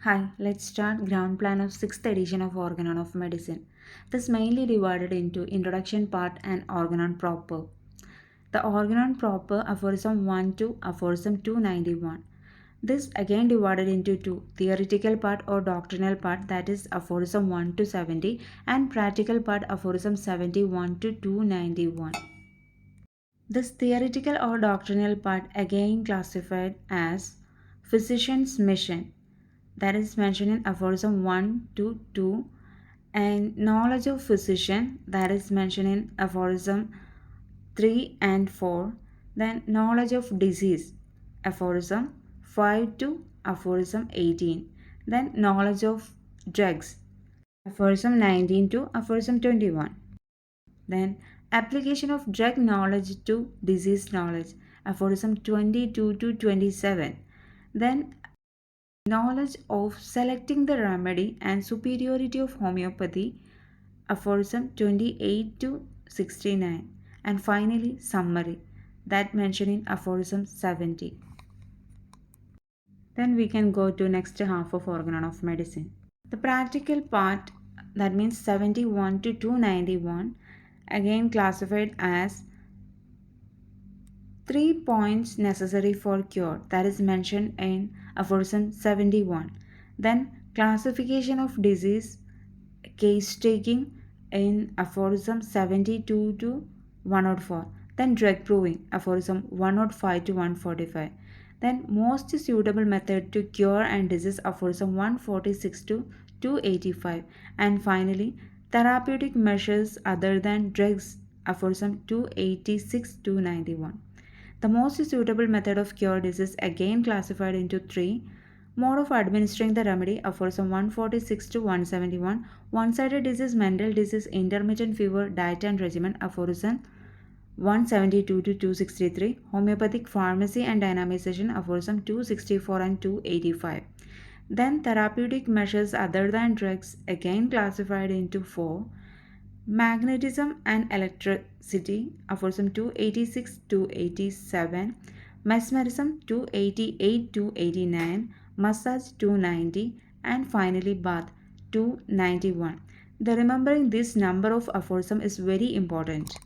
Hi, let's start ground plan of 6th edition of Organon of Medicine. This mainly divided into introduction part and Organon proper. The Organon proper aphorism 1 to aphorism 291. This again divided into two, theoretical part or doctrinal part, that is aphorism 1 to 70, and practical part aphorism 71 to 291. This theoretical or doctrinal part again classified as physician's mission, that is mentioned in aphorism 1 to 2, and knowledge of physician, that is mentioned in aphorism 3 and 4. Then knowledge of disease, aphorism 5 to aphorism 18. Then knowledge of drugs, aphorism 19 to aphorism 21. Then application of drug knowledge to disease knowledge, aphorism 22 to 27. Then knowledge of selecting the remedy and superiority of homeopathy, aphorism 28 to 69. And finally summary, that mentioned in aphorism 70. Then we can go to next half of Organon of Medicine. The practical part, that means 71 to 291, again classified as 3 points necessary for cure, that is mentioned in aphorism 71. Then classification of disease, case taking in aphorism 72 to 104. Then drug proving, aphorism 105 to 145. Then most suitable method to cure and disease, aphorism 146 to 285. And finally therapeutic measures other than drugs, aphorism 286 to 91. The most suitable method of cure disease again classified into 3. Mode of administering the remedy, aphorism 146 to 171. One-sided disease, mental disease, intermittent fever, diet and regimen, aphorism 172 to 263. Homeopathic pharmacy and dynamization, aphorism 264 and 285. Then therapeutic measures other than drugs, again classified into 4. Magnetism and electricity, aphorism 286 to 87. Mesmerism 288 to 89. Massage 290. And finally bath 291. The remembering this number of aphorism is very important.